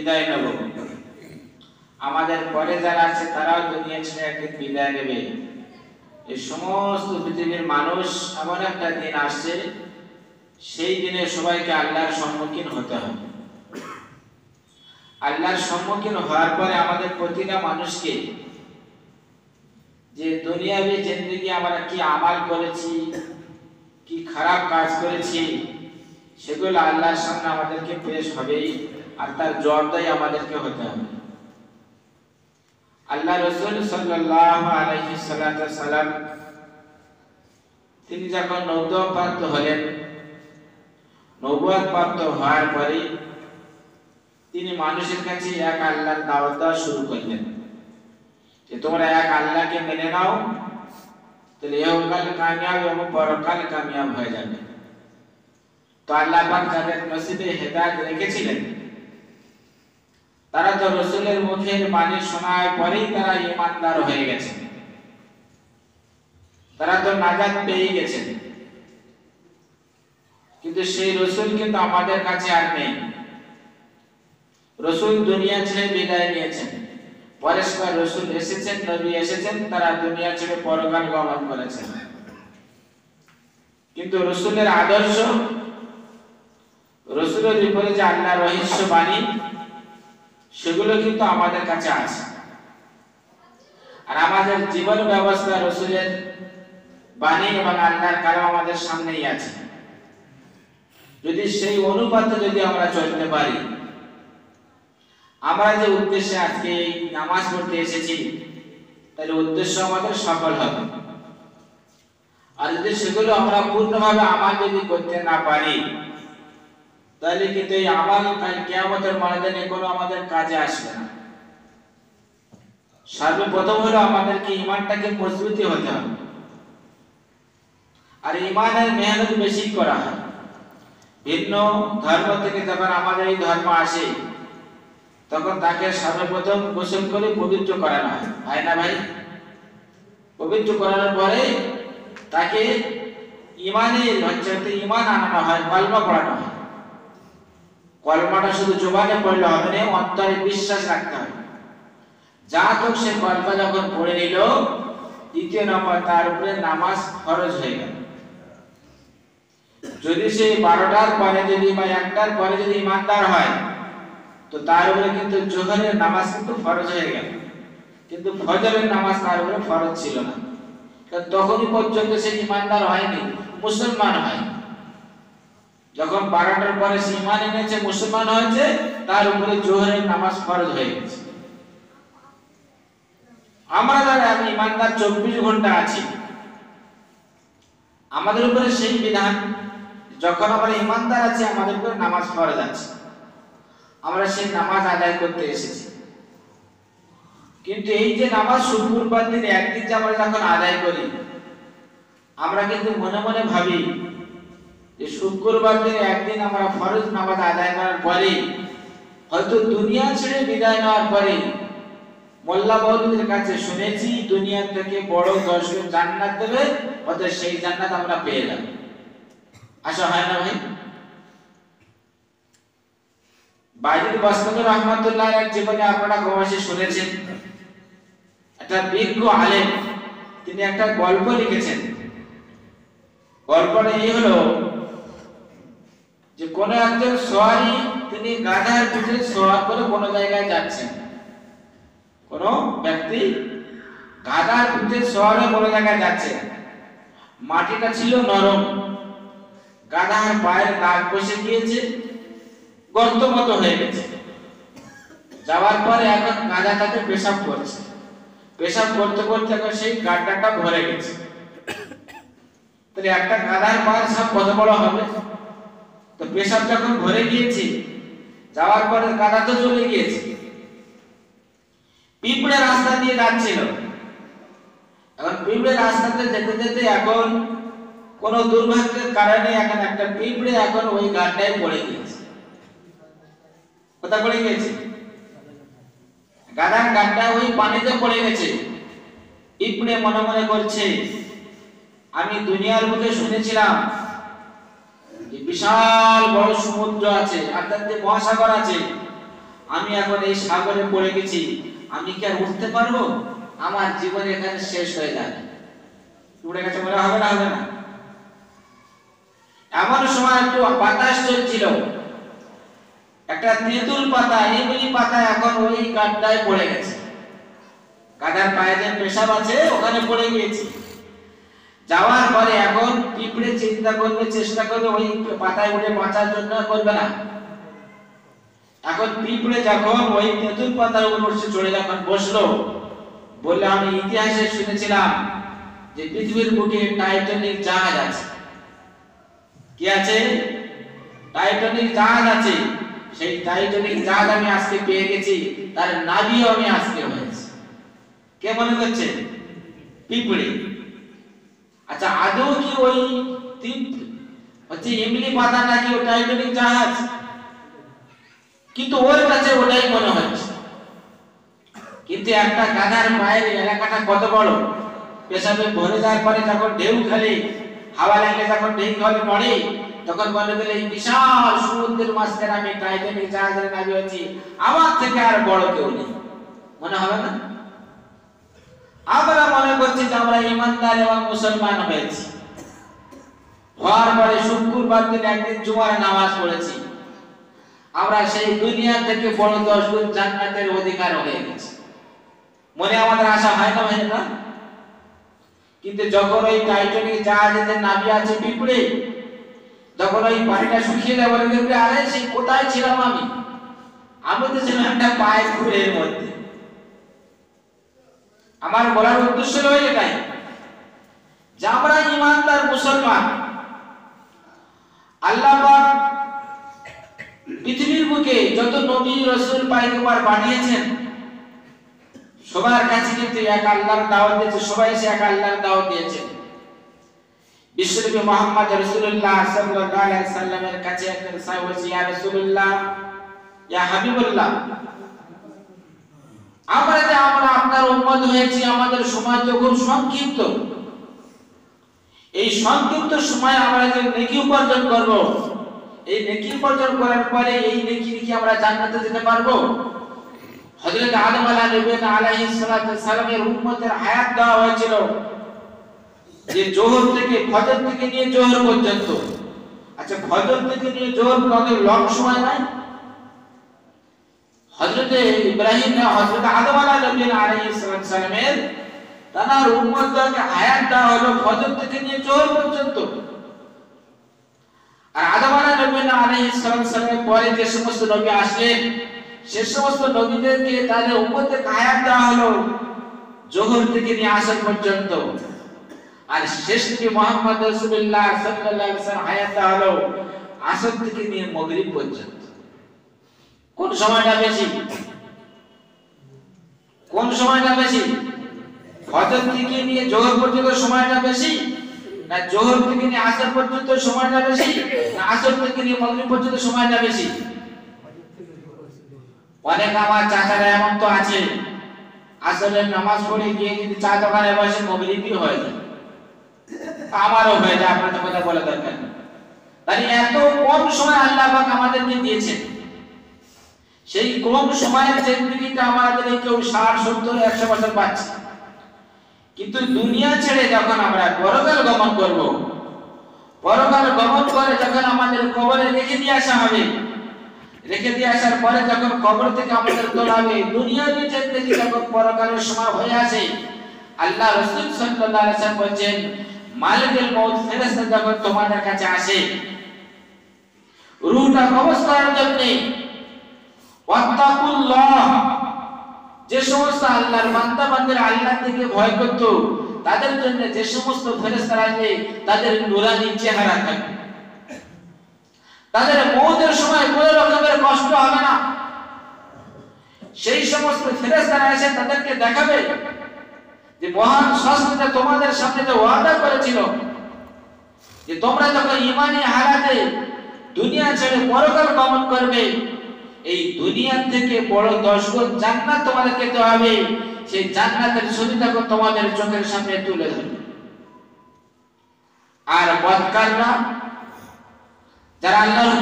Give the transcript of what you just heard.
বিদায় নেব, আমাদের পরে যারা আছে তারাও দুনিয়া ছেড়ে একদিন বিদায় নেবে। এই সমস্ত পৃথিবীর মানুষ এমন একটা দিন আসছে, সেই দিনে সবাইকে আল্লাহর সম্মুখীন হতে হবে। আল্লাহর সম্মুখীন হওয়ার পরে আমাদের প্রতিটা মানুষকে যে দুনিয়াবি জিন্দেগি আমরা কি আমাল করেছি, কি খারাপ কাজ করেছি, সেগুলো আল্লাহর সামনে আমাদেরকে পেশ হবেই, আর তার জবাবদারি আমাদেরকে হতে হবে। আল্লাহ রাসূল সাল্লাল্লাহু আলাইহি সাল্লাম তিনি যখন নবুয়ত প্রাপ্ত হলেন, নবুয়ত প্রাপ্ত হওয়ার পরে তিনি মানুষের কাছে এক আল্লাহর দাওয়াত দেওয়া শুরু করলেন যে তোমরা এক আল্লাহকে মেনে নাও, তাহলে ইহকাল কামিয়াব এবং পরকাল কামিয়াব হয়ে যাবে। তো আল্লাহ পাক যাদের নসিবে হেদায়েত রেখেছিলেন, তারা তো রাসূলের মুখের বাণী শোনার পরেই তারা ঈমানদার হয়ে গেছেন, তারা তো নাজাত পেয়ে গেছেন। কিন্তু সেই রাসূল কিন্তু আমাদের কাছে আর নেই। রাসূল দুনিয়া ছেড়ে বিদায় নিয়েছেন, পরস্পর রাসূল এসেছেন, নবী এসেছেন, তারা দুনিয়া ছেড়ে পরকাল গমন করেছেন। কিন্তু রাসূলের আদর্শ, রাসূলের উপরে যে আল্লাহর রহস্য বাণী, সেগুলো কিন্তু আমাদের কাছে আছে। আর আমাদের জীবন ব্যবস্থা রাসূলের বাণী এবং আল্লাহর কালাম আমাদের সামনেই আছে। যদি সেই অনুপাতে যদি আমরা চলতে পারি, আমরা যে উদ্দেশ্যে আজকে এই নামাজ পড়তে এসেছি, তাহলে উদ্দেশ্য আমাদের সফল হবে। আর যদি সেগুলো আমরা পূর্ণভাবে আমাল যদি করতে না পারি, তাহলে কিন্তু এই আমাল কাল কিয়ামতের ময়দানে কোনো আমাদের কাজে আসবে না। সর্বপ্রথম হলো আমাদেরকে ঈমানটাকে মজবুতি হতে হবে। আর ঈমানের মেহনত বেশি করা হয়। ভিন্ন ধর্ম থেকে যখন আমাদের এই ধর্ম আসে, তখন তাকে সর্বপ্রথম গোসল করে পবিত্র করানো হয়, ভাই না ভাই? পবিত্র করানোর পরে তাকে ঈমানের ঈমান আনানো হয়, কলমা পড়ানো হয়। কলমাটা শুধু জবানে পড়লে হবে না, অন্তরে বিশ্বাস রাখতে হবে। যা তো সে কলমা যখন পড়ে নিল, দ্বিতীয় নম্বর তার উপরে নামাজ ফরজ হয়ে গেল। যদি সে 12টার পরে যদি বা 1টার পরে যদি ঈমানদার হয়, তো তার উপরে কিন্তু জোহরের নামাজ কিন্তু ফরজ হয়ে গেল, কিন্তু ফজরের নামাজ তার উপরে ফরজ ছিল না। কারণ তখনই পর্যন্ত সে ঈমানদার হয়নি, মুসলমান হয়নি। যখন 12টার পরে সে ঈমান এনেছে, মুসলমান হয়েছে, তার উপরে জোহরের নামাজ ফরজ হয়ে গেছে। আমরা যারা ঈমানদার 24 ঘন্টা আছি, আমাদের উপরে সেই বিধান, যখন আমরা ঈমানদার আছি আমাদের উপরে নামাজ ফরজ আছে, আমরা সেই নামাজ আদায় করতে এসেছি। কিন্তু এই যে নামাজ শুক্রবার দিন একদিন যে আমরা যখন আদায় করি, আমরা কিন্তু মনে মনে ভাবি যে শুক্রবার দিন একদিন আমরা ফরজ নামাজ আদায় করার পরে, হয়তো দুনিয়া ছেড়ে বিদায় নেওয়ার পরে মোল্লা মৌলভীদের কাছে শুনেছি দুনিয়া থেকে বড় 10 গুণ জান্নাত দেবে, হয়তো সেই জান্নাত আমরা পেয়ে যাব। আশা হয় না ভাই? বাইজিদ বাসতামী রাহমাতুল্লাহ এর জীবনে আপনারা কমবেশি শুনেছেন, একটা বিজ্ঞ আলেম তিনি একটা গল্প লিখেছেন। গল্পটা এই হলো যে কোন একজন সওয়ারি তিনি গাধার পিঠে সওয়ার করে কোন জায়গায় যাচ্ছেন। কোন ব্যক্তি গাধার পিঠে সওয়ার হয়ে কোন জায়গায় যাচ্ছে, মাটিটা ছিল নরম, গাধার পায়ের দাগ বসে গিয়েছে, গর্ত মতো হয়ে গেছে। যাওয়ার পরে এখন গাধা তাকে পেশাব করছে, পেশাব করতে করতে এখন সেই গাড্ডাটা ভরে গেছে। তাহলে একটা গাধার পায়ের সাপ কত বড় হবে? তো পেশাব যখন ভরে গিয়েছে, যাওয়ার পরে গাধা তো চলে গিয়েছে, পিঁপড়ে রাস্তা দিয়ে যাচ্ছিল। এখন পিঁপড়ে রাস্তাতে যেতে যেতে এখন কোন দুর্ভাগ্যের কারণে এখন একটা পিঁপড়ে এখন ওই গাড্ডায় পড়ে গিয়েছে। কোথা পড়ে গিয়েছে? গাধার গাড্ডা ওই পানিতে পড়ে গেছে। পিঁপড়ে মনে মনে করছে, আমি দুনিয়ার মধ্যে শুনেছিলাম যে বিশাল বড় সমুদ্র আছে, অর্থাৎ মহাসাগর আছে, আমি এখন এই সাগরে পড়ে গেছি, আমি কি আর উঠতে পারবো? আমার জীবন এখানে শেষ হয়ে যাবে। উঠে গেছে বলে হবে না, হবে না। এমন সময় একটু বাতাস চলছিল, একটা তেঁতুল পাতা, এমনি পাতা এখন ওই গাড্ডায় পড়ে গেছে। গাধার পায়ে যে পেশাব আছে ওখানে পড়ে গিয়েছে। যাওয়ার পরে এখন পিঁপড়ে চিন্তা করবে, চেষ্টা করবে ওই পাতায় উঠে বাঁচার জন্য, করবে না। এখন পিঁপড়ে যখন ওই তেঁতুল পাতার উপর চড়ে যখন বসলো, বললে আমি ইতিহাসে শুনেছিলাম যে পৃথিবীর বুকে টাইটানিক জাহাজ আছে। কি আছে? টাইটানিক জাহাজ আছে। সেই টাইটানিক জাহাজ আমি আজকে পেয়ে গেছি, তার নাবিও আমি আজকে হয়েছি। কে মনে করছে? পিঁপড়ে। আচ্ছা, আদৌ কি ওই হচ্ছে এমনি পাতা নাকি ও টাইটানিক জাহাজ? কিন্তু ওর কাছে ওটাই মনে হচ্ছে। কিন্তু একটা গাধার পায়ের এলাকাটা কত বড়, পেশাবে ভরে যাওয়ার পরে যখন ঢেউ খেলে, হাওয়া লাগলে যখন ঢেউ খেলে নড়ে, তখন মনে হলো এই বিশাল সমুদ্রের মাঝখানে আমি টাইটানিক জাহাজের নাবি হচ্ছি, আমার থেকে আর বড় কেউ নেই। মনে হবে না? আমরা মনে করছি যে আমরা ইমানদার এবং মুসলমান হয়েছি, হওয়ার পরে শুক্রবার দিন একদিন জুমার নামাজ পড়েছি, আমরা সেই দুনিয়া থেকে বড় 10 গুণ জান্নাতের অধিকার হয়ে গেছি। মনে আমাদের আশা হয় না, হয় না? কিন্তু যখন ওই টাইটানিক জাহাজের নাবি আছে পিঁপড়ে, যখন ওই পানিটা শুকিয়ে যায়, বলে দেখবে আরে সেই কোথায় ছিলাম আমি? আমি তো ছিলাম একটা পায়ের খুরের মধ্যে। আমার বলার উদ্দেশ্য হলো এটাই যে আমরা ইমানদার মুসলমান। আল্লাহ পাক পৃথিবীর বুকে যত নবী রাসূল পয়গম্বর পাঠিয়েছেন, সবার কাছে কিন্তু এক আল্লাহর দাওয়াত দিয়েছে, সবাই সে এক আল্লাহর দাওয়াত দিয়েছেন। বিশ্বনবী মুহাম্মদ রাসূলুল্লাহ সাল্লাল্লাহু আলাইহি সাল্লামের কাছে একজন সাহাবী বলছে, ইয়া রাসূলুল্লাহ, ইয়া হাবিবুল্লাহ, আমরা আপনার উম্মত হয়েছি, আমাদের সময় তো খুব সংক্ষিপ্ত। এই সংক্ষিপ্ত সময়ে আমরা যে নেকি উপার্জন করব, এই নেকি উপার্জন করার পরে এই নেকি কি আমরা জান্নাতে যেতে পারবো? হযরত আদম আলাইহিস সালামের উম্মতের হায়াত দেওয়া হয়েছিল যে জোহর থেকে, ফজর থেকে নিয়ে জোহর পর্যন্ত। আচ্ছা, ফজর থেকে নিয়ে জোহর অনেক লং সময় নাই? হযরত ইব্রাহিম, হযরত আদম আলাইহিস সালামের তার উম্মতকে হায়াত দেওয়া হলো ফজর থেকে নিয়ে জোহর পর্যন্ত। আর আদম আলাইহিস সালামের পরে যে সমস্ত নবী আসলেন, সে সমস্ত নবীদেরকে তাদের উম্মতকে হায়াত দেওয়া হলো জোহর থেকে নিয়ে আসর পর্যন্ত। আর শেষ নবী মুহাম্মদ রাসূলুল্লাহ সাল্লাল্লাহু আলাইহি ওয়াসাল্লাম হায়াত দেওয়া হলো আসর থেকে নিয়ে মাগরিব পর্যন্ত। কোন সময়টা বেশি? কোন সময়টা বেশি? ফজর থেকে নিয়ে জোহর পর্যন্ত সময়টা বেশি, না জোহর থেকে নিয়ে আসর পর্যন্ত সময়টা বেশি, না আসর থেকে নিয়ে মাগরিব পর্যন্ত সময়টা বেশি? অনেক আমার চাচারা এমন তো আছে, আসরের নামাজ পড়ে গিয়ে যদি চা দোকানে বসে মাগরিবই হয়ে যায়। আমারও হয়ে যায়, আপনার তো কথা বলা দরকার নেই। তাহলে এত কম সময় আল্লাহ পাক আমাদেরকে দিয়েছেন, সেই কম সময়ের জিন্দেগিটা আমাদের কেউ 60, 70, 100 বছর পাচ্ছে। কিন্তু দুনিয়া ছেড়ে যখন আমরা পরকাল গমন করব, পরকাল গমন করে যখন আমাদের কবরে রেখে দিয়ে আসা হবে, রেখে দিয়ে আসার পরে যখন কবর থেকে আমাদের তোলা হবে, দুনিয়ার জিন্দেগি যখন পরকালের সময় হয়ে আসে, আল্লাহ রাসূল সাল্লাল্লাহু আলাইহি ওয়াসাল্লাম বলেন, মালিকুল মউত ফেরেশতা যখন তোমাদের কাছে আসে রূহটা কবজ করার জন্য, ওয়াত্তাকুল্লাহ, যে সমস্ত আল্লাহর বান্দা বান্দারা আল্লাহ থেকে ভয় করত, তাদের জন্য যে সমস্ত ফেরেশতারা আসবে তাদের নূরানি চেহারা থাকবে, তাদের মওতের সময় কোনো রকমের কষ্ট হবে না। সেই সমস্ত ফেরেশতারা এসে তাদেরকে দেখাবে যে মহান শাস্তিটা তোমাদের সামনে যে ওয়াদা করেছিল, যে তোমরা যখন ঈমানি হালাতে দুনিয়া ছেড়ে পরকাল গমন করবে, এই দুনিয়া থেকে বড় 10 গুণ জান্নাত তোমাদেরকে দেওয়া হবে, সেই জান্নাতের ছবিটা তোমাদের চোখের সামনে তুলে ধরবে। আর বদকাররা যারা আল্লাহর